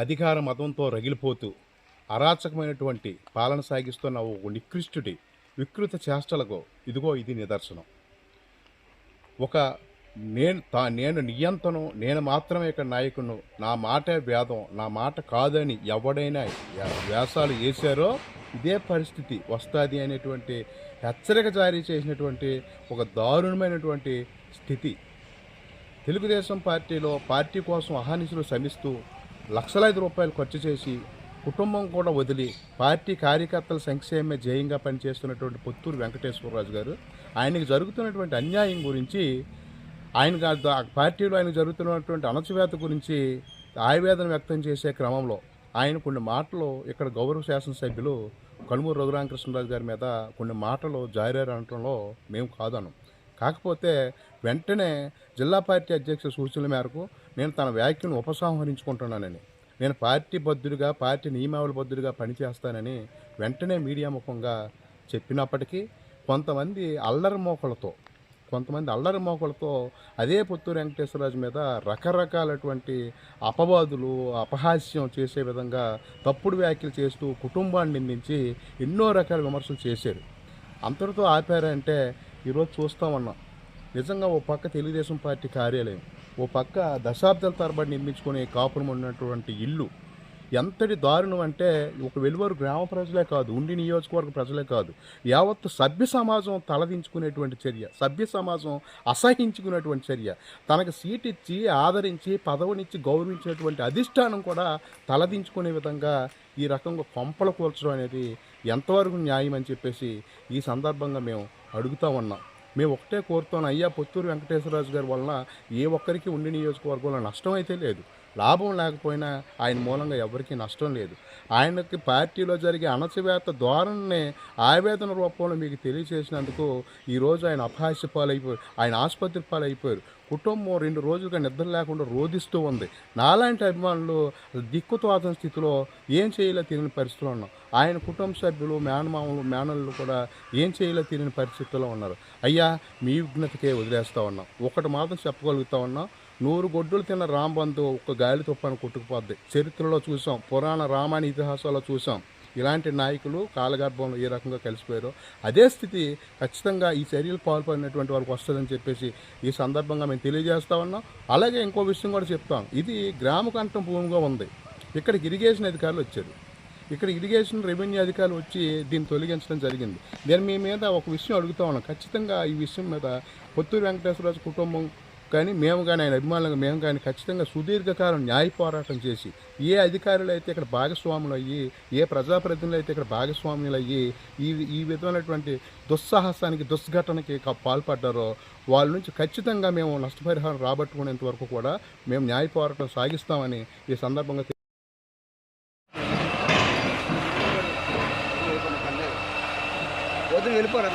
అధికార మతంతో రగిలిపోతూ అరాచకమైనటువంటి పాలన సాగిస్తున్న ఓ నికృష్టుడి వికృత చేష్టలకు ఇదిగో ఇది నిదర్శనం. ఒక నేను నియంతను, నేను మాత్రమే ఇక్కడ నాయకును, నా మాటే వేదం, నా మాట కాదని ఎవడైనా వ్యాసాలు వేశారో ఇదే పరిస్థితి వస్తుంది అనేటువంటి హెచ్చరిక జారీ చేసినటువంటి ఒక దారుణమైనటువంటి స్థితి. తెలుగుదేశం పార్టీలో పార్టీ కోసం అహానిశలు శ్రమిస్తూ లక్షలాది రూపాయలు ఖర్చు చేసి కుటుంబం కూడా వదిలి పార్టీ కార్యకర్తల సంక్షేమమే ధ్యేయంగా పనిచేస్తున్నటువంటి పొత్తూరు వెంకటేశ్వరరాజు గారు ఆయనకు జరుగుతున్నటువంటి అన్యాయం గురించి, పార్టీలో ఆయనకు జరుగుతున్నటువంటి అణచివేత గురించి ఆవేదన వ్యక్తం చేసే క్రమంలో ఆయన కొన్ని మాటలు ఇక్కడ గౌరవ శాసనసభ్యులు కనుమూరు రఘురామకృష్ణరాజు గారి మీద కొన్ని మాటలు జారారు అనటంలో మేము కాదనం. కాకపోతే వెంటనే జిల్లా పార్టీ అధ్యక్షుల సూచనల మేరకు నేను తన వ్యాఖ్యను ఉపసంహరించుకుంటున్నానని, నేను పార్టీ బద్దుడిగా, పార్టీ నియమావళి బద్దుడిగా పనిచేస్తానని వెంటనే మీడియా ముఖంగా చెప్పినప్పటికీ కొంతమంది అల్లరి మోకలతో అదే పొత్తూరు వెంకటేశ్వరరాజు మీద రకరకాలటువంటి అపవాదులు, అపహాస్యం చేసే విధంగా తప్పుడు వ్యాఖ్యలు చేస్తూ కుటుంబాన్ని నిందించి ఎన్నో రకాల విమర్శలు చేశారు. అంతటితో ఆపారంటే ఈరోజు చూస్తూ ఉన్నాం. నిజంగా ఓ పక్క తెలుగుదేశం పార్టీ కార్యాలయం, ఓ పక్క దశాబ్దాల తరబడి నిర్మించుకునే కాపురం ఉన్నటువంటి ఇల్లు ఎంతటి దారుణం అంటే ఒక వెలువరు గ్రామ ప్రజలే కాదు, ఉండి నియోజకవర్గ ప్రజలే కాదు, యావత్తు సభ్య సమాజం తలదించుకునేటువంటి చర్య, సభ్య సమాజం అసహించుకునేటువంటి చర్య, తనకు సీట్ ఇచ్చి ఆదరించి పదవినిచ్చి గౌరవించినటువంటి అధిష్టానం కూడా తలదించుకునే విధంగా ఈ రకంగా కొంపలు కూల్చడం అనేది ఎంతవరకు న్యాయం అని చెప్పేసి ఈ సందర్భంగా మేము అడుగుతూ ఉన్నాం. మేము ఒకటే కోరుతాం, అయ్యా పొత్తూరు వెంకటేశ్వరరాజు గారి వలన ఏ ఒక్కరికి ఉండి నియోజకవర్గంలో నష్టం అయితే లేదు, లాభం లేకపోయినా ఆయన మూలంగా ఎవరికీ నష్టం లేదు. ఆయనకి పార్టీలో జరిగే అణచివేత ధోరణిని ఆవేదన రూపంలో మీకు తెలియచేసినందుకు ఈరోజు ఆయన అపహాస్య పాలైపోయారు, ఆయన ఆసుపత్రి పాలైపోయారు. కుటుంబం 2 రోజులుగా నిద్ర లేకుండా రోధిస్తూ ఉంది. నాలాంటి అభిమానులు దిక్కుతోచని స్థితిలో ఏం చేయాలో తెలియని పరిస్థితిలో ఉన్నాం. ఆయన కుటుంబ సభ్యులు, మేనమామలు, మేనల్లు కూడా ఏం చేయాలో తెలియని పరిస్థితుల్లో ఉన్నారు. అయ్యా, మీ విఘ్నతకే వదిలేస్తూ ఉన్నాం. ఒకటి మాత్రం చెప్పగలుగుతా ఉన్నాం, 100 గొడ్డులు తిన్న రాంబంధు ఒక్క గాలి తుప్పని కొట్టుకుపోద్ది. చరిత్రలో చూసాం, పురాణ రామాయణ ఇతిహాసాల్లో చూసాం. ఇలాంటి నాయకులు కాలగర్భంలో ఏ రకంగా కలిసిపోయారో అదే స్థితి ఖచ్చితంగా ఈ చర్యలు పాల్పడినటువంటి వారికి వస్తుందని చెప్పేసి ఈ సందర్భంగా మేము తెలియజేస్తా ఉన్నాం. అలాగే ఇంకో విషయం కూడా చెప్తాం, ఇది గ్రామకంఠం భూమిగా ఉంది. ఇక్కడికి ఇరిగేషన్ అధికారులు వచ్చారు, ఇక్కడ ఇరిగేషన్ రెవెన్యూ అధికారులు వచ్చి దీన్ని తొలగించడం జరిగింది. నేను మీ మీద ఒక విషయం అడుగుతా ఉన్నాం, ఖచ్చితంగా ఈ విషయం మీద పొత్తూరు వెంకటేశ్వరరాజు కుటుంబం కానీ మేము కానీ ఆయన అభిమానులుగా మేము కానీ ఖచ్చితంగా సుదీర్ఘకాలం న్యాయ పోరాటం చేసి ఏ అధికారులు అయితే ఇక్కడ భాగస్వాములు అయ్యి, ఏ ప్రజాప్రతినిధులు అయితే ఇక్కడ భాగస్వాములు అయ్యి ఈ విధమైనటువంటి దుస్సాహసానికి, దుస్ఘటనకి పాల్పడ్డారో వాళ్ళ నుంచి ఖచ్చితంగా మేము నష్టపరిహారం రాబట్టుకునేంత వరకు కూడా మేము న్యాయ పోరాటం సాగిస్తామని ఈ సందర్భంగా వెళ్ళిపోరా.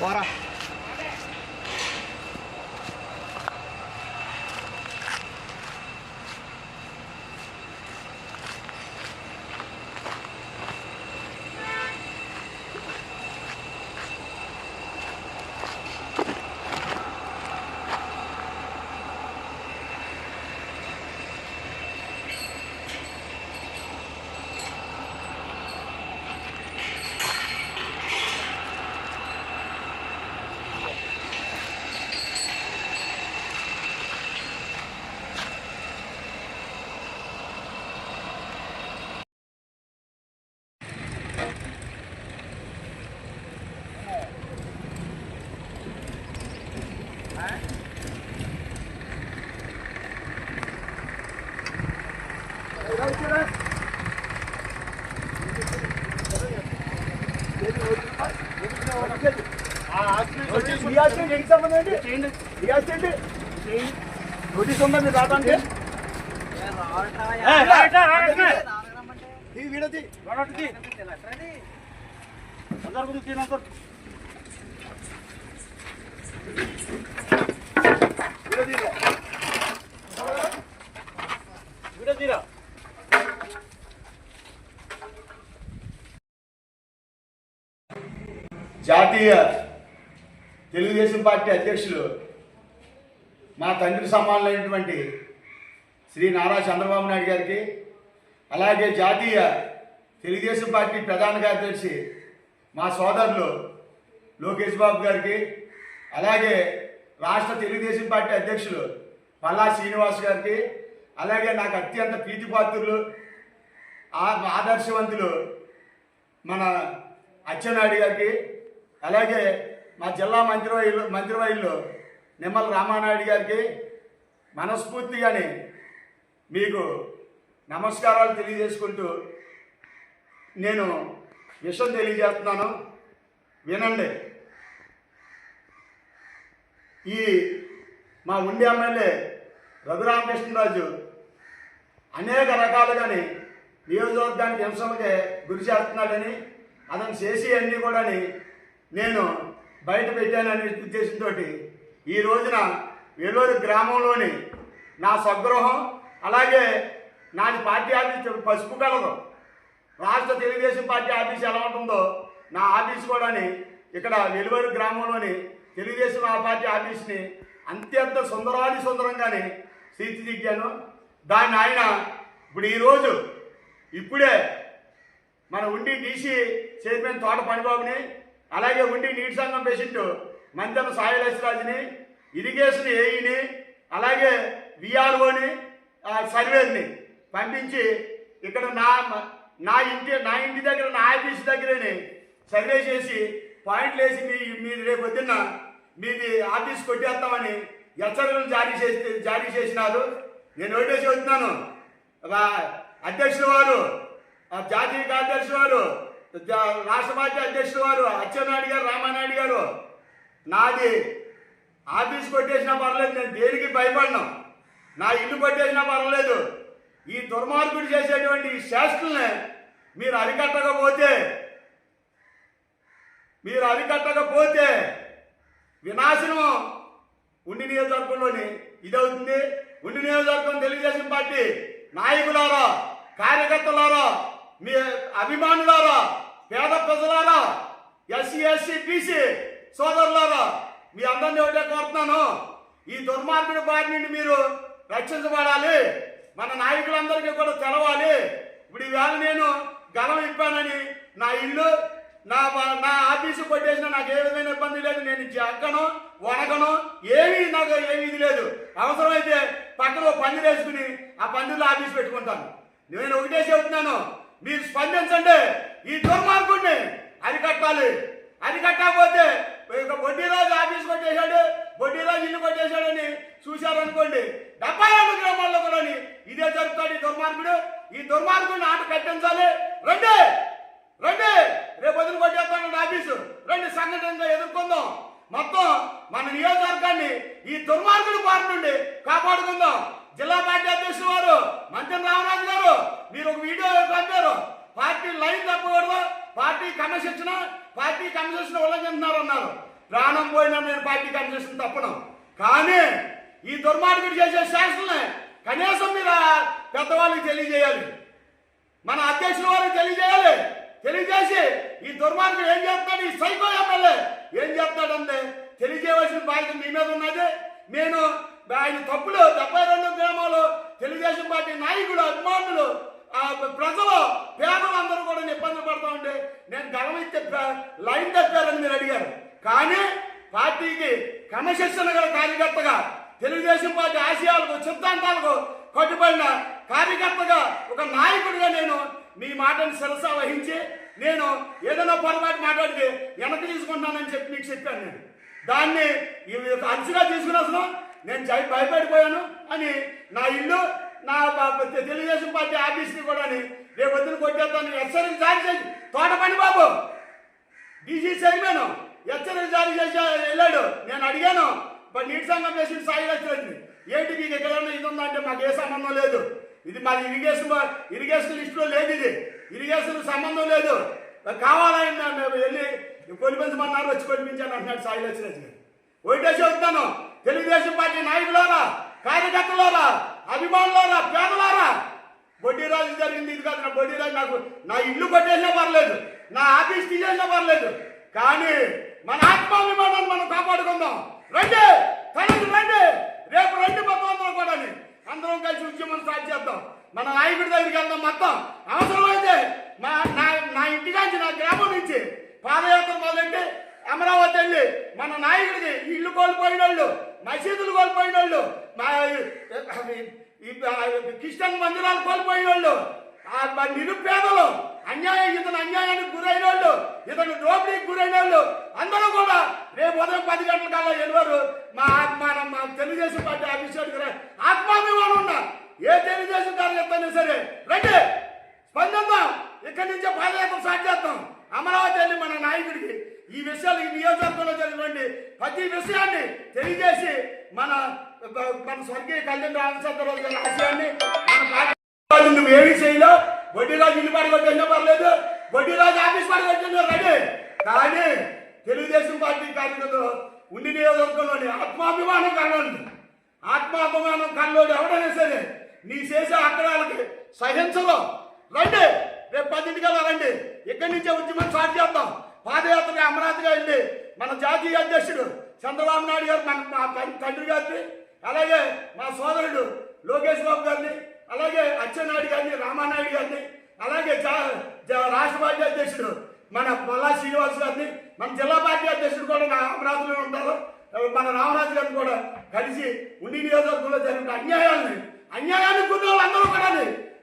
పోరా. ఏంటి సంబంధం అండి? ఈ ఆస్తి ఏంటి? నోటీస్ ఉందా మీరు రావడానికి? వీడది వీడదీరా జాతీయ తెలుగుదేశం పార్టీ అధ్యక్షులు మా తండ్రి సమానులైనటువంటి శ్రీ నారా చంద్రబాబు నాయుడు గారికి, అలాగే జాతీయ తెలుగుదేశం పార్టీ ప్రధాన కార్యదర్శి మా సోదరులు లోకేష్ బాబు గారికి, అలాగే రాష్ట్ర తెలుగుదేశం పార్టీ అధ్యక్షులు పల్లా శ్రీనివాస్ గారికి, అలాగే నాకు అత్యంత ప్రీతిపాత్రులు ఆదర్శవంతులు మన అచ్చెన్నాయుడు గారికి, అలాగే మా జిల్లా మంత్రివర్యులు నిమ్మల రామానాయుడు గారికి మనస్ఫూర్తిగానే మీకు నమస్కారాలు తెలియజేసుకుంటూ నేను విషయం తెలియజేస్తున్నాను, వినండి. ఈ మా ఉండి ఎమ్మెల్యే రఘురామకృష్ణరాజు అనేక రకాలుగాని నియోజకవర్గానికి హింసలకే గురి చేస్తున్నాడని, అతను చేసి అన్నీ కూడా నేను బయట పెట్టాననే ఉద్దేశంతో ఈ రోజున వేలూరు గ్రామంలోని నా స్వగృహం, అలాగే నాది పార్టీ ఆఫీస్ పసుపు కలదు, రాష్ట్ర తెలుగుదేశం పార్టీ ఆఫీస్ ఎలా ఉంటుందో నా ఆఫీస్ కూడా ఇక్కడ వెలువరు గ్రామంలోని తెలుగుదేశం పార్టీ ఆఫీస్ని అత్యంత సుందరంగానే తీర్చిదిద్దాను. దాన్ని ఆయన ఇప్పుడు ఈరోజు ఇప్పుడే మన ఉండి డీసీ చైర్మన్ తోట పనిబాబుని, అలాగే ఉండి నీటి సంఘం పేషెంట్ మందెమ సాయిలక్ష్మరాజుని, ఇరిగేషన్ ఏఈని, అలాగే విఆర్ఓని సర్వేని పంపించి ఇక్కడ నా ఇంటి దగ్గర నా ఆఫీస్ దగ్గరని సర్వే చేసి పాయింట్లు వేసి మీరు రేపు పొద్దున్న మీది ఆఫీస్ కొట్టేస్తామని హెచ్చరికలు జారీ చేసినారు. నేను ఒకటే చెబుతున్నాను, అధ్యక్షుల వారు, జాతీయ కార్యదర్శి వారు, రాష్ట్ర పార్టీ అధ్యక్షుల వారు అచ్చెన్నాయుడు గారు, రామానాయుడు గారు, నాది ఆఫీస్ కొట్టేసినా పర్లేదు, నేను దేనికి భయపడను, నా ఇల్లు కొట్టేసినా పర్వాలేదు. ఈ దుర్మార్గుడు చేసేటువంటి ఈ శాస్త్రుల్ని మీరు అరికట్టకపోతే వినాశనం ఉండి నియోజకవర్గంలోని ఇదవుతుంది. ఉండి నియోజకవర్గం తెలుగుదేశం పార్టీ నాయకులారా, కార్యకర్తలారా, మీ అభిమానులారా, పేద ప్రజలారా, ఎస్సీ ఎస్సీ బీసీ సోదరులారా, మీ అందరినీ ఒకటే కోరుతున్నాను, ఈ దుర్మార్గుడి బారి నుండి మీరు రక్షించబడాలి, మన నాయకులందరికీ కూడా తెలవాలి. ఇప్పుడు ఈవేళ నేను గలం ఇప్పానని నా ఇల్లు నా ఆఫీసు కొట్టేసినా నాకు ఏ విధమైన ఇబ్బంది లేదు, నేను ఎక్కను వనకను నాకు ఏమీ ఇది లేదు. అవసరమైతే పక్కన పందిరు వేసుకుని ఆ పందిరిలో ఆఫీసు పెట్టుకుంటాను. నేను ఒకటే చెబుతున్నాను, మీరు స్పందించండి, ఈ దుర్మార్గుడిని అరికట్టాలి. అరికట్టకపోతే బొడ్డీరాజు ఆఫీస్ కొట్టేశాడు, బొడ్డీరాజు ఇల్లు కొట్టేశాడని చూశారనుకోండి, 72 గ్రామాల్లో కూడా ఇదే జరుగుతాడు. ఈ దుర్మార్గుడిని ఆట కట్టించాలి. రండి రేపు వదిలి కొట్టేస్తాను ఆఫీసు, రండి సంఘటనగా ఎదుర్కొందాం. మొత్తం మన నియోజకవర్గాన్ని ఈ దుర్మార్గుడి బారి నుండి కాపాడుకుందాం. జిల్లా పార్టీ అధ్యక్షులు వారు మంత్రి రామరాజు గారు మీరు ఒక వీడియో పంపారు, పార్టీ లైన్ తప్పకూడదు, పార్టీ క్రమశిక్షణ ఉల్లంఘిస్తున్నారు అన్నారు. ప్రాణం పోయినా నేను పార్టీ క్రమశిక్షణ తప్పను, కానీ ఈ దుర్మార్గుడు చేసే శాసనల్ని కనీసం మీరు పెద్దవాళ్ళకి తెలియజేయాలి, మన అధ్యక్షుల వారికి తెలియజేసి ఈ దుర్మార్గుడు ఏం చేస్తాడు, ఈ సైకో ఎమ్మెల్యే ఏం చేస్తాడంటే తెలియజేయవలసిన బాధ్యత మీ మీద ఉన్నది. నేను ఆయన తప్పులు 72 గ్రామాలు తెలుగుదేశం పార్టీ నాయకులు, అభిమానులు, ప్రజలు, పేదలందరూ కూడా ఇబ్బంది పడుతూ ఉంటే నేను గలం ఇచ్చే లైన్ తప్పారని మీరు అడిగారు. కానీ పార్టీకి క్రమశిక్షణ గల కార్యకర్తగా, తెలుగుదేశం పార్టీ ఆశయాలకు సిద్ధాంతాలకు కట్టుబడిన కార్యకర్తగా, ఒక నాయకుడిగా నేను మీ మాటను శిరస వహించి నేను ఏదైనా పొరపాటు మాట్లాడితే వెనక్కి తీసుకుంటానని చెప్పి మీకు చెప్పాను. నేను దాన్ని అలసిగా తీసుకుని అసలు నేను భయపడిపోయాను అని నా ఇల్లు, నా తెలుగుదేశం పార్టీ ఆఫీస్ని కూడా రేపు వద్దున కొట్టేస్తాను హెచ్చరిక జారీ చేసి తోట పని బాబు డీసీ చైర్మన్ హెచ్చరిక జారీ చేసి వెళ్ళాడు. నేను అడిగాను మరి నీటి సంఘం చేసి సాయి వచ్చింది ఏంటి మీకు ఎక్కడన్నా ఇది ఉందంటే మాకు ఏ సంబంధం లేదు, ఇది మాది ఇరిగేషన్ లిస్టులో లేదు, ఇది ఇరిగేషన్ సంబంధం లేదు, కావాలని మేము వెళ్ళి కొలిపించమన్నారు, వచ్చి కొలిపించాను అంటున్నాడు సాయి లక్ష్మీ. ఒకటే చెబుతాను, తెలుగుదేశం పార్టీ నాయకులారా, కార్యకర్తలారా, అభిమానులారా, పేదలారా, బొడ్డీరాజు జరిగింది ఇది కాదు. నా బొడ్డీరాజు నాకు నా ఇల్లు కొట్టేసినా పర్లేదు, నా ఆఫీస్ తీసేసినా పర్లేదు, కానీ మన ఆత్మాభిమానాన్ని మనం కాపాడుకుందాం. రండి తనకి రండి, రేపు రండి మొత్తం అందరం కూడా అందరం కలిసి ఉద్యమం స్టార్ట్ చేద్దాం. మన నాయకుడి దగ్గరికి వెళ్దాం. మొత్తం అవసరమైతే నా ఇంటి నుంచి నా గ్రామం నుంచి పాదయాత్ర మొదలెట్టి అమరావతి వెళ్ళి మన నాయకుడికి ఇల్లు కోల్పోయిన వాళ్ళు, మసీదులు కోల్పోయిన వాళ్ళు, క్రిస్టియన్ మందిరాలు కోల్పోయిన వాళ్ళు, నిరుపేదలు, ఇతను అన్యాయానికి గురైన వాళ్ళు, ఇతను దోపిడీకి గురైన వాళ్ళు అందరూ కూడా రేపు ఉదయం 10 గంటల కల్లా వెళ్ళారు మా తెలుగుదేశం పార్టీ ఆఫీస్ ఆత్మాభిమానం ఉన్నా ఏ తెలుగుదేశం కార్యకర్తైనా సరే రండి స్పందిద్దాం. ఇక్కడి నుంచే పాదయాత్ర స్టార్ట్ చేద్దాం. అమరావతి వెళ్ళి మన నాయకుడికి ఈ విషయాలు ఈ నియోజకవర్గంలో జరిగినటువంటి ప్రతి విషయాన్ని తెలియజేసి మన స్వర్గీయ కళ్యాణ్ రామచంద్రరావు గారి ఆశయాన్ని మన పార్టీ నువ్వు ఏమీ చేయలో వడ్డీరాజు ఇల్లు పడగొట్టినా పర్లేదు, వడ్డీరాజు ఆఫీస్ పడగొట్టినా రెడీ, కానీ తెలుగుదేశం పార్టీ కార్యకర్తలు ఉండి నియోజకవర్గంలోని ఆత్మాభిమానం కలవండి. ఆత్మాభిమానం కల్లోడు ఎవడైనా సరే నీ చేసే అక్రమాలకి సహించదు. రండి రేపు 10 రండి, ఇక్కడి నుంచే ఉద్యమం స్టార్ట్ చేద్దాం. పాదయాత్ర అమరావతిగా వెళ్ళి మన జాతీయ అధ్యక్షుడు చంద్రబాబు నాయుడు గారు మా తండ్రి గారిని, అలాగే మా సోదరుడు లోకేష్ బాబు గారిని, అలాగే అచ్చెన్నాయుడు గారిని, రామానాయుడు గారిని, అలాగే రాష్ట్ర పార్టీ అధ్యక్షుడు మన పల్లా శ్రీనివాస్ గారిని, మన జిల్లా పార్టీ అధ్యక్షుడు కూడా నా అమరావతిలో ఉంటారు, మన రామరాజు గారిని కూడా కలిసి ఉండి నియోజకవర్గంలో జరిగిన అన్యాయాన్ని కొన్ని వాళ్ళందరూ కూడా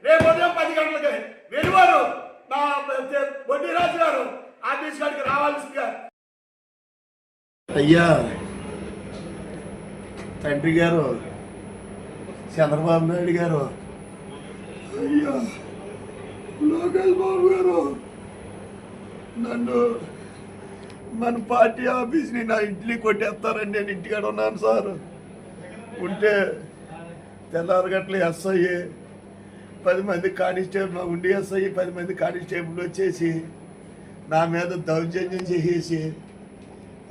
రేపు ఉదయం 10 గంటలకి వెలువారు మా బొడ్డీరాజు గారు ఆఫీస్ గారికి రావాల్సిందిగా. అయ్యా తండ్రి గారు చంద్రబాబు నాయుడు గారు, అయ్యా లోకేష్ బాబు గారు, నన్ను మన పార్టీ ఆఫీస్ని నా ఇంటిని కొట్టేస్తారని నేను ఇంటికాడ ఉన్నాను సార్. ఉంటే తెల్లారగట్ల ఎస్ఐ 10 మంది కానిస్టేబుల్, మా ఉండి ఎస్ఐ 10 మంది కానిస్టేబుల్ వచ్చేసి నా మీద దౌర్జన్యం చేసేసి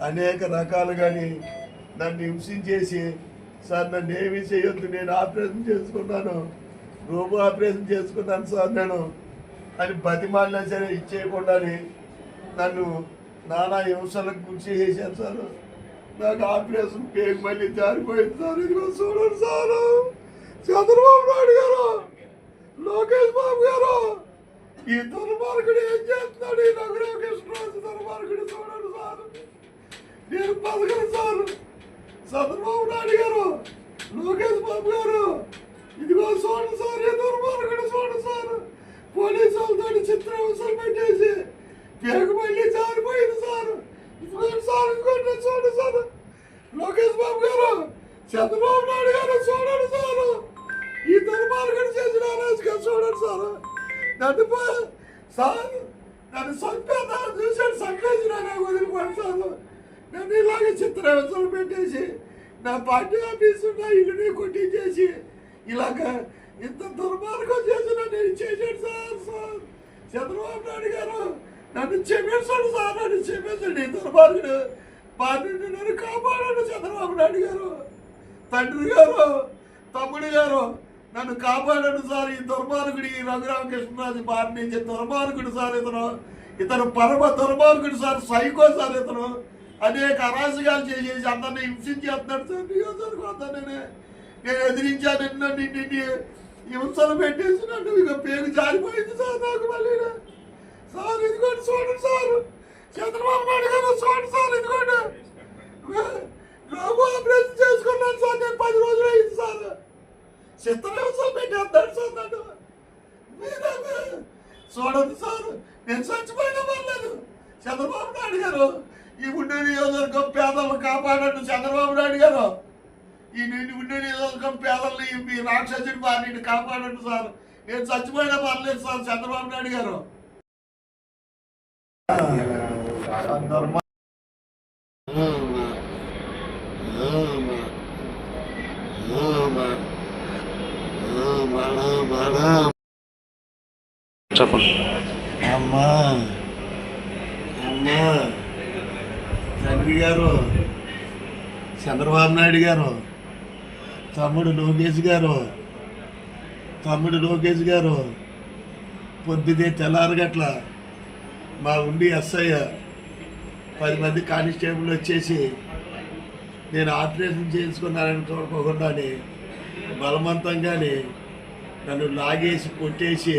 అనేక రకాలుగాని నన్ను హింసించేసి, సార్ నన్ను ఏమీ చేయొద్దు, నేను ఆపరేషన్ చేసుకున్నాను, రోబో ఆపరేషన్ చేసుకున్నాను సార్ నేను అని బతిమాలినా సరే ఇచ్చేయకుండాని నన్ను నానా హింసలకు గురి చేశాను సార్. నాకు ఆపరేషన్ పేరు మళ్ళీ జారిపోయింది సార్. ఇదిగో చూడండి సార్, చంద్రబాబు నాయుడు గారు, లోకేష్ బాబు గారు, ఈ దుర్మార్గుడు ఏం చేస్తున్నాడు, ఈ రఘురామకృష్ణరాజు దుర్మార్గుడు చూడండి సార్. నేను బతకను సార్. చంద్రబాబు నాయుడు గారు, లోకేష్ బాబు గారు, ఇదిగో చూడండి సార్, ఈ దుర్మార్గుడు చూడండి సార్. పోలీసు వాళ్ళతో చిత్రహింసలు పెట్టేసి పేరు మళ్ళీ జారిపోయింది సార్. చూడండి సార్, లోకేష్ బాబు గారు, చంద్రబాబు నాయుడు గారు చూడండి సార్, ఈ దుర్మార్గుడు చేసిన అరాజకం చూడండి సార్. నన్ను చంపేదా చూసాడు, చంపేసి నన్ను వదిలిపోయాడు సార్. నన్ను ఇలాగే చిత్రహింసలు పెట్టేసి నా పార్టీ ఆఫీసు నా ఇల్లుని కొట్టించేసి ఇలాగ ఇంత దుర్మార్గం చేసి నన్ను చేశాడు సార్. చంద్రబాబు నాయుడు గారు నన్ను క్షమించండి సార్, నన్ను క్షమించండి. దుర్మార్గుడు పార్టీ నన్ను కాపాడండి చంద్రబాబు నాయుడు గారు. తండ్రి గారు, తమ్ముడు గారు, నన్ను కాపాడండి సార్. ఈ దుర్మార్గుడు, ఈ రఘురామకృష్ణరాజు పార్టీ నుంచి దుర్మార్గుడు సార్. ఇతను పరమ దుర్మార్గుడు సార్, సైకో సార్. ఇతను అనేక అరాజకాలు చేసేసి అందరినీ హింసించేస్తున్నాడు సార్. నియోజకవర్గం అందరినీ నేను ఎదిరించాను, నిన్ను హింసలు పెట్టేసి నన్ను ఇక పేరు జారిపోయింది సార్. నాకు మళ్ళీ సార్ ఇదిగోండి చూడండి సార్, చంద్రబాబు నాయుడు గారు చూడండి సార్, ఇదిగోండి రోబో ఆపరేషన్ చేసుకున్నాను సార్. నేను 10 రోజులు అయింది సార్. చిత్రహింసలు పెట్టేస్తాడు సార్ నన్ను. చూడండి సార్, నేను చచ్చిపోయినా పర్లేదు. చంద్రబాబు నాయుడు గారు, ఈ ఉండే నియోజకవర్గం పేదలను కాపాడండి చంద్రబాబు నాయుడు గారు. ఈ ఉండే నియోజకవర్గం పేదల్ని మీ రాక్షసుడి పార్టీని కాపాడండి సార్. నేను చచ్చిపోయినా పర్లేదు సార్ చంద్రబాబు నాయుడు గారు. చెప్పండి. అమ్మా అమ్మా తండ్రి గారు చంద్రబాబు నాయుడు గారు, తమ్ముడు లోకేష్ గారు పొద్దుదే తెల్లారగట్ల మా ఉండి ఎస్ఐ 10 మంది కానిస్టేబుల్ వచ్చేసి నేను ఆపరేషన్ చేసుకున్నానని చూడకోకుండానే బలవంతంగానే నన్ను లాగేసి కొట్టేసి